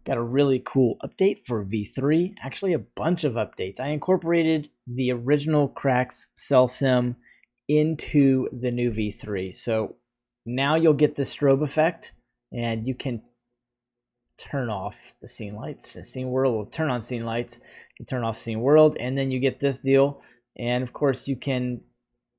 got a really cool update for V3, actually a bunch of updates. I incorporated the original Cracks cell sim into the new V3. So now you'll get the strobe effect and you can turn off the scene lights. The scene world will turn on scene lights, you turn off scene world, and then you get this deal. And of course you can,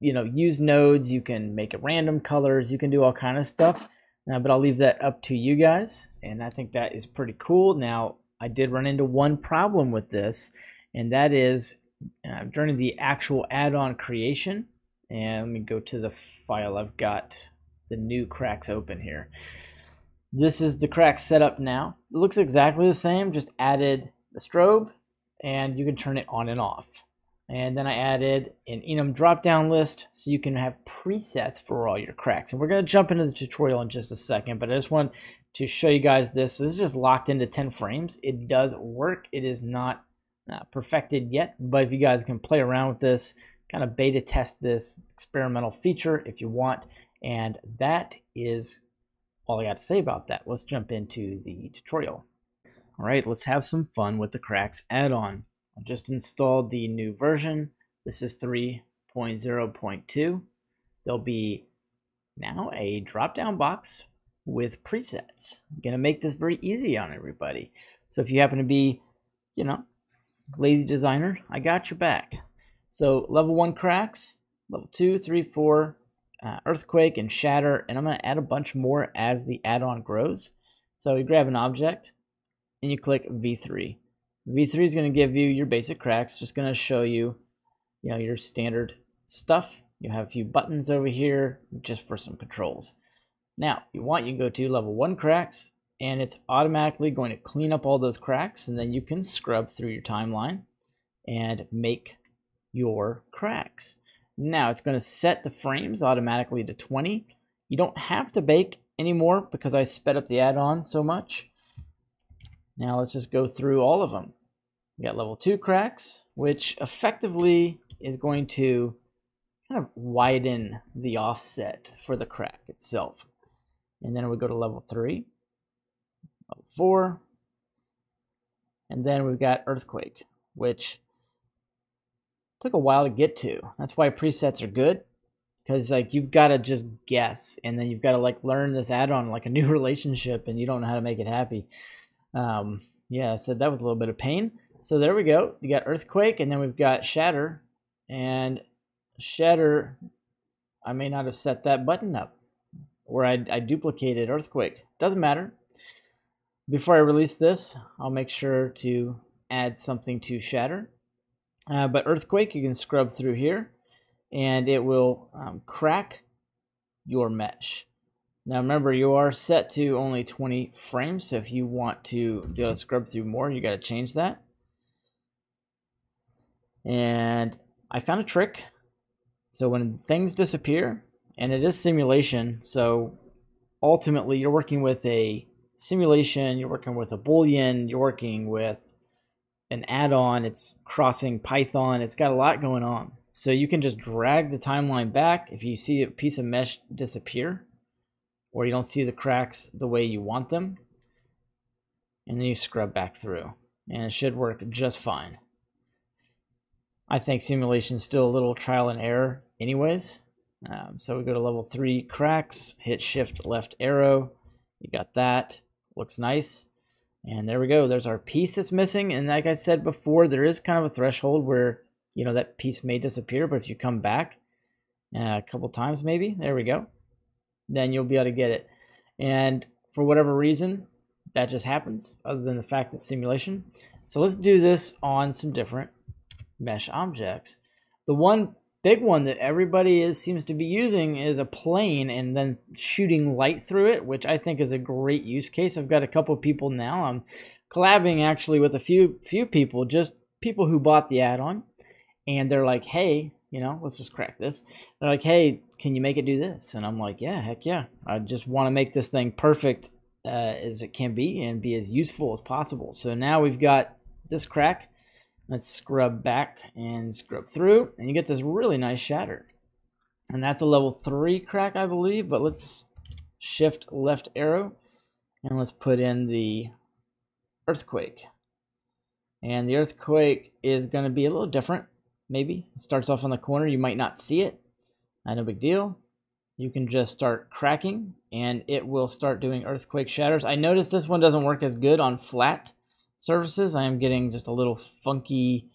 use nodes, you can make it random colors, you can do all kind of stuff. But I'll leave that up to you guys, and I think that is pretty cool. Now, I did run into one problem with this, and that is during the actual add-on creation. And let me go to the file. I've got the new Cracks open here. This is the Cracks setup now. It looks exactly the same, just added the strobe, and you can turn it on and off. And then I added an enum drop-down list so you can have presets for all your cracks. And we're going to jump into the tutorial in just a second, but I just want to show you guys this. So this is just locked into 10 frames. It does work. It is not perfected yet, but if you guys can play around with this, kind of beta test this experimental feature if you want. And that is all I got to say about that. Let's jump into the tutorial. All right, let's have some fun with the Cracks add-on. I just installed the new version. This is 3.0.2. There'll be now a drop-down box with presets. I'm gonna make this very easy on everybody. So if you happen to be, lazy designer, I got your back. So level 1 cracks, level 2, 3, 4, earthquake and shatter, and I'm gonna add a bunch more as the add-on grows. So you grab an object and you click V3. V3 is going to give you your basic cracks, just going to show you, your standard stuff. You have a few buttons over here just for some controls. Now, if you want, you can go to level 1 cracks, and it's automatically going to clean up all those cracks, and then you can scrub through your timeline and make your cracks. Now, it's going to set the frames automatically to 20. You don't have to bake anymore because I sped up the add-on so much. Now let's just go through all of them. We got level 2 cracks, which effectively is going to kind of widen the offset for the crack itself. And then we go to level 3, level 4, and then we've got earthquake, which took a while to get to. That's why presets are good, because you've got to just guess, and then you've got to learn this add-on like a new relationship, and you don't know how to make it happy. Yeah, I said that with a little bit of pain. So there we go. You got earthquake, and then we've got shatter. And shatter, I may not have set that button up, or I duplicated earthquake. Doesn't matter. Before I release this, I'll make sure to add something to shatter. But earthquake, you can scrub through here, and it will crack your mesh. Now remember, you are set to only 20 frames, so if you want to be able to scrub through more, you got to change that. And I found a trick. So when things disappear, and it is simulation, so ultimately you're working with a simulation, you're working with a boolean, you're working with an add-on, it's crossing Python, it's got a lot going on. So you can just drag the timeline back if you see a piece of mesh disappear, or you don't see the cracks the way you want them, and then you scrub back through, and it should work just fine. I think simulation is still a little trial and error anyways. So we go to level 3 cracks, hit shift left arrow, you got that, looks nice, and there we go. There's our piece that's missing, and like I said before, there is kind of a threshold where that piece may disappear, but if you come back a couple times maybe, there we go, then you'll be able to get it. And for whatever reason, that just happens, other than the fact it's simulation. So let's do this on some different mesh objects. The one big one that everybody seems to be using is a plane and then shooting light through it, which I think is a great use case. I've got a couple people now. I'm collabing actually with a few people, just people who bought the add-on, and they're like, hey, let's just crack this. They're like, hey, can you make it do this? And I'm like, yeah, heck yeah. I just want to make this thing perfect as it can be and be as useful as possible. So now we've got this crack. Let's scrub back and scrub through, and you get this really nice shatter. And that's a level 3 crack, I believe, but let's shift left arrow, and let's put in the earthquake. And the earthquake is going to be a little different, maybe. It starts off on the corner. You might not see it. No big deal. You can just start cracking, and it will start doing earthquake shatters. I noticed this one doesn't work as good on flat surfaces. I am getting just a little funky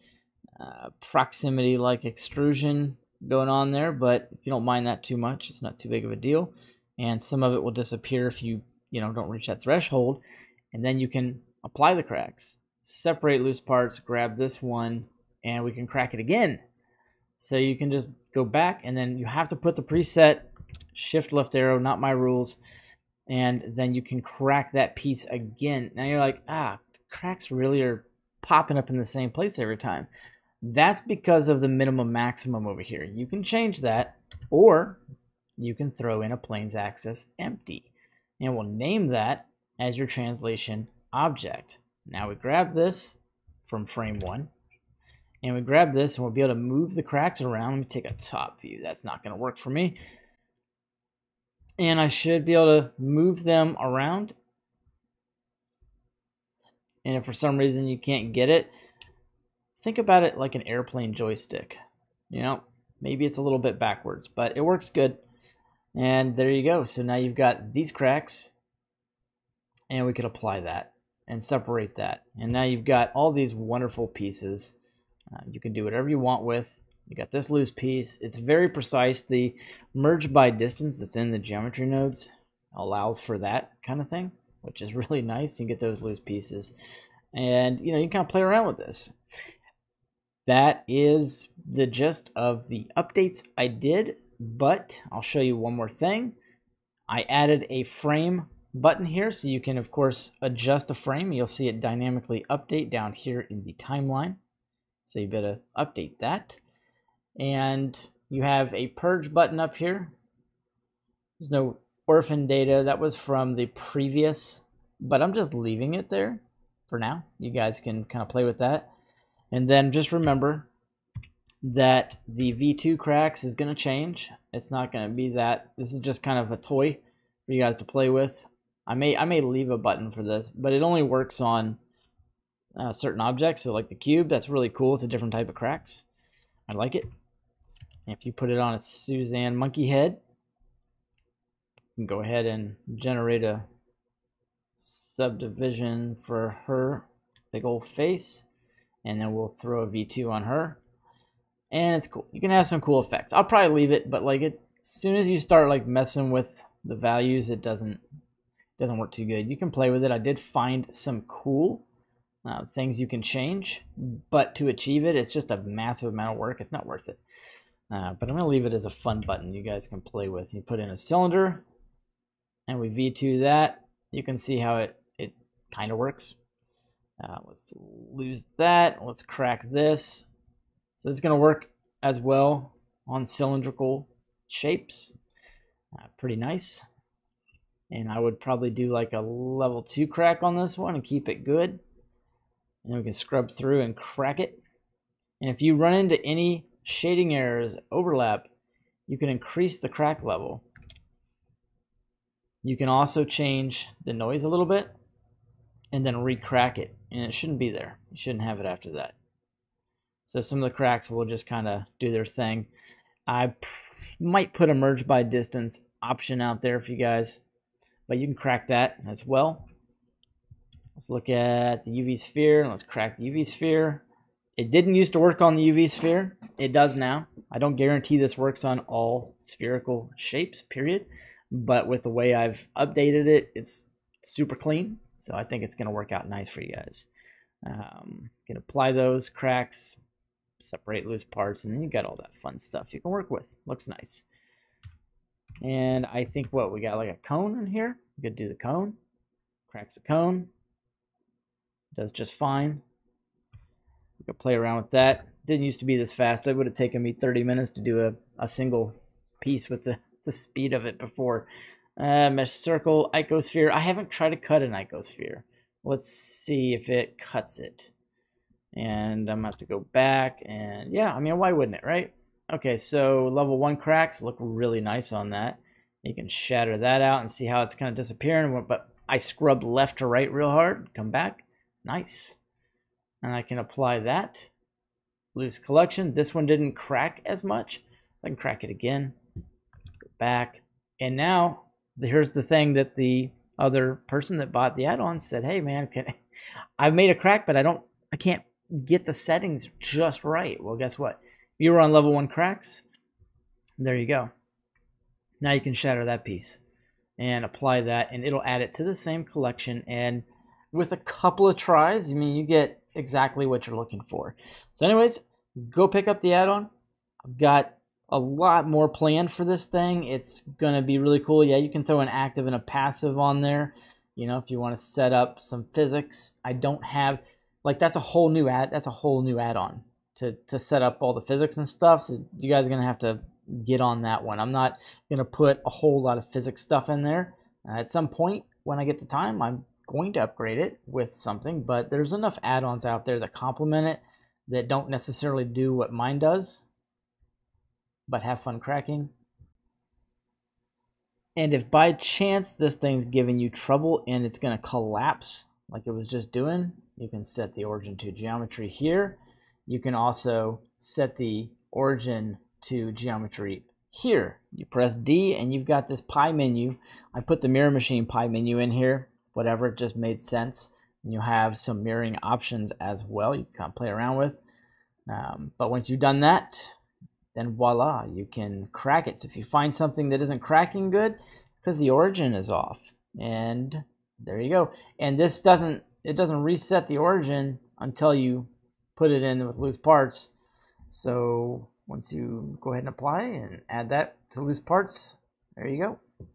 proximity-like extrusion going on there, but if you don't mind that too much, it's not too big of a deal. And some of it will disappear if you don't reach that threshold, and then you can apply the cracks, separate loose parts, grab this one, and we can crack it again. So you can just go back, and then you have to put the preset shift left arrow, not my rules, and then you can crack that piece again. Now you're like, the cracks really are popping up in the same place every time. That's because of the minimum maximum over here. You can change that, or you can throw in a planes axis empty, and we'll name that as your translation object. Now we grab this from frame 1, and we grab this, and we'll be able to move the cracks around. Let me take a top view. That's not going to work for me. And I should be able to move them around. And if for some reason you can't get it, think about it like an airplane joystick. Maybe it's a little bit backwards, but it works good. And there you go. So now you've got these cracks, and we could apply that and separate that. And now you've got all these wonderful pieces. You can do whatever you want with. You got this loose piece. It's very precise. The merge by distance that's in the geometry nodes allows for that kind of thing, which is really nice. You get those loose pieces, and you can kind of play around with this. That is the gist of the updates I did, but I'll show you one more thing. I added a frame button here, so you can of course adjust the frame. You'll see it dynamically update down here in the timeline, so you better update that. And you have a purge button up here. There's no orphan data. That was from the previous, but I'm just leaving it there for now. You guys can kind of play with that. And then just remember that the V2 cracks is going to change. It's not going to be that. This is just kind of a toy for you guys to play with. I may leave a button for this, but it only works on certain objects. So like the cube, that's really cool. It's a different type of cracks. I like it. If you put it on a Suzanne monkey head, you can go ahead and generate a subdivision for her big old face, and then we'll throw a V2 on her, and it's cool. You can have some cool effects. I'll probably leave it, but as soon as you start messing with the values, it doesn't work too good. You can play with it. I did find some cool things you can change, but to achieve it, it's just a massive amount of work. It's not worth it. But I'm going to leave it as a fun button you guys can play with. You put in a cylinder, and we V2 that. You can see how it kind of works. Let's lose that. Let's crack this. So this is going to work as well on cylindrical shapes. Pretty nice. And I would probably do like a level 2 crack on this one and keep it good. And then we can scrub through and crack it. And if you run into any shading errors, overlap, you can increase the crack level. You can also change the noise a little bit and then re-crack it, and it shouldn't be there. You shouldn't have it after that. So some of the cracks will just kind of do their thing. I might put a merge by distance option out there for you guys, but you can crack that as well. Let's look at the UV sphere, and let's crack the UV sphere. It didn't used to work on the UV sphere. It does now. I don't guarantee this works on all spherical shapes, period. But with the way I've updated it, it's super clean. So I think it's going to work out nice for you guys. Can apply those cracks, separate loose parts, and then you got all that fun stuff you can work with. Looks nice. And I think we got like a cone in here. We could do the cone. Cracks the cone. Does just fine. We could play around with that. Didn't used to be this fast. It would have taken me 30 minutes to do a single piece with the speed of it before. Mesh circle, icosphere. I haven't tried to cut an icosphere. Let's see if it cuts it. And I'm going to have to go back. And yeah, I mean, why wouldn't it, right? Okay, so level 1 cracks look really nice on that. You can shatter that out and see how it's kind of disappearing. But I scrubbed left to right real hard. Come back. It's nice. And I can apply that. Loose collection. This one didn't crack as much. So I can crack it again. Go back. And now, here's the thing that the other person that bought the add-on said, hey man, I've made a crack, but I can't get the settings just right. Well, guess what? You were on level 1 cracks. There you go. Now you can shatter that piece and apply that, and it'll add it to the same collection. And with a couple of tries, I mean, you get exactly what you're looking for. So anyways, go pick up the add-on. I've got a lot more planned for this thing. It's going to be really cool. Yeah, you can throw an active and a passive on there. You know, if you want to set up some physics. I don't have, like, that's a whole new add-on to set up all the physics and stuff. So you guys are going to have to get on that one. I'm not going to put a whole lot of physics stuff in there. At some point when I get the time, I'm going to upgrade it with something, but there's enough add-ons out there that complement it that don't necessarily do what mine does, but have fun cracking. And if by chance this thing's giving you trouble and it's going to collapse like it was just doing, you can set the origin to geometry here. You can also set the origin to geometry here. You press D and you've got this pie menu. I put the mirror machine pie menu in here, whatever, it just made sense. And you have some mirroring options as well you can kind of play around with. But once you've done that, then voila, you can crack it. So if you find something that isn't cracking good, because the origin is off. And there you go. And this doesn't reset the origin until you put it in with loose parts. So once you go ahead and apply and add that to loose parts, there you go.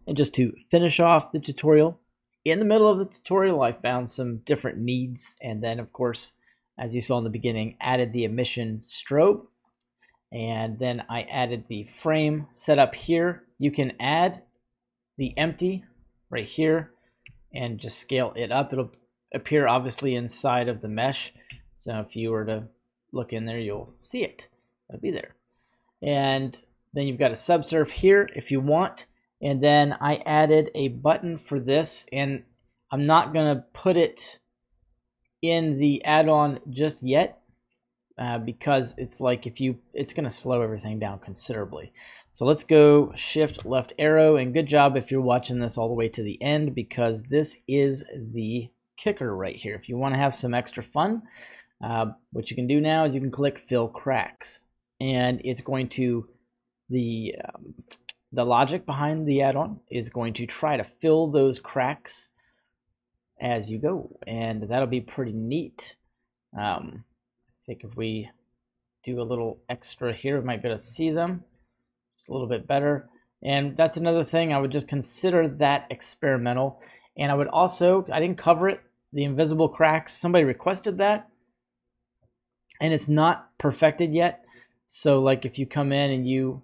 And just to finish off the tutorial, in the middle of the tutorial, I found some different needs. And then, of course, as you saw in the beginning, added the emission strobe. And then I added the frame setup here. You can add the empty right here and just scale it up. It'll appear obviously inside of the mesh. So if you were to look in there, you'll see it. It'll be there. And then you've got a subsurf here if you want. And then I added a button for this, and I'm not going to put it in the add-on just yet. Because it's like it's going to slow everything down considerably. So let's go shift left arrow, and good job if you're watching this all the way to the end, because this is the kicker right here. If you want to have some extra fun, what you can do now is you can click fill cracks, and it's going to, the logic behind the add-on is going to try to fill those cracks as you go, and that'll be pretty neat. I think if we do a little extra here, we might be able to see them just a little bit better. And that's another thing, I would just consider that experimental. And I would also, I didn't cover it, the invisible cracks. Somebody requested that, and it's not perfected yet. So like if you come in and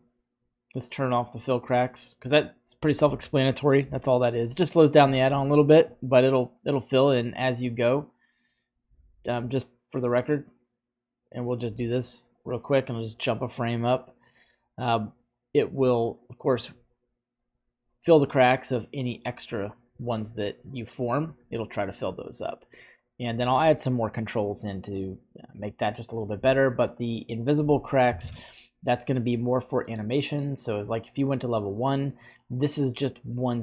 let's turn off the fill cracks, because that's pretty self-explanatory. That's all that is. It just slows down the add-on a little bit, but it'll fill in as you go. Just for the record. And we'll just do this real quick, and I'll just jump a frame up. It will, of course, fill the cracks of any extra ones that you form. It'll try to fill those up. And then I'll add some more controls in to make that just a little bit better. But the invisible cracks, that's going to be more for animation. So like if you went to level 1, this is just one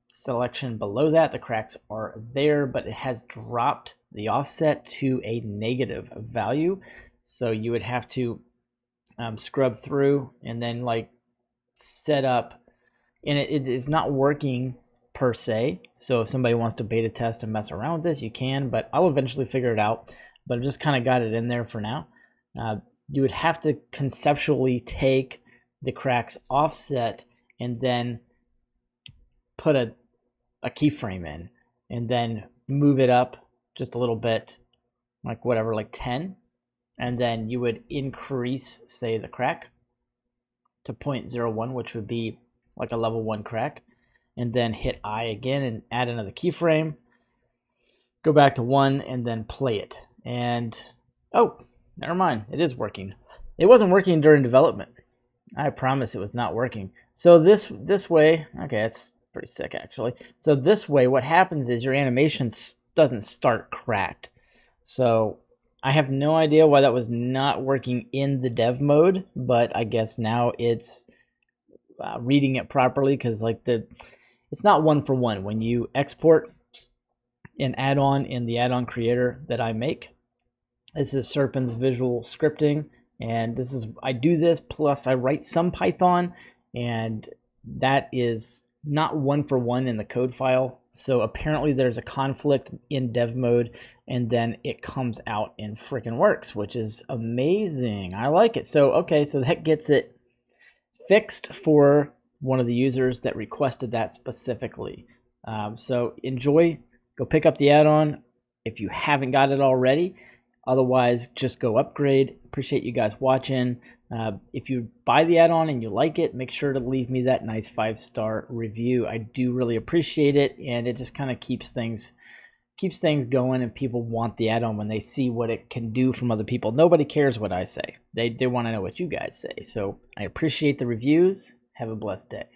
selection below that. The cracks are there, but it has dropped the offset to a negative value. So you would have to scrub through and then like set up, and it is not working per se. So if somebody wants to beta test and mess around with this, you can, but I'll eventually figure it out. But I've just kind of got it in there for now. You would have to conceptually take the cracks offset and then put a keyframe in and then move it up just a little bit, like whatever, like 10. And then you would increase, say, the crack to 0.01, which would be like a level 1 crack. And then hit I again and add another keyframe. Go back to 1 and then play it. And, oh, never mind. It is working. It wasn't working during development. I promise it was not working. So this way, okay, it's pretty sick actually. So this way, what happens is your animation doesn't start cracked. So I have no idea why that was not working in the dev mode, but I guess now it's reading it properly, because like it's not one for one. When you export an add-on in the add-on creator that I make, this is Serpent's visual scripting, and this is, I do this plus I write some Python, and that is not one for one in the code file. So apparently there's a conflict in dev mode, and then it comes out in freaking works, which is amazing. I like it. So okay, so that gets it fixed for one of the users that requested that specifically. So enjoy, go pick up the add-on if you haven't got it already. Otherwise, just go upgrade. Appreciate you guys watching. If you buy the add-on and you like it, make sure to leave me that nice 5-star review. I do really appreciate it, and it just kind of keeps things going, and people want the add-on when they see what it can do from other people. Nobody cares what I say. They want to know what you guys say. So I appreciate the reviews. Have a blessed day.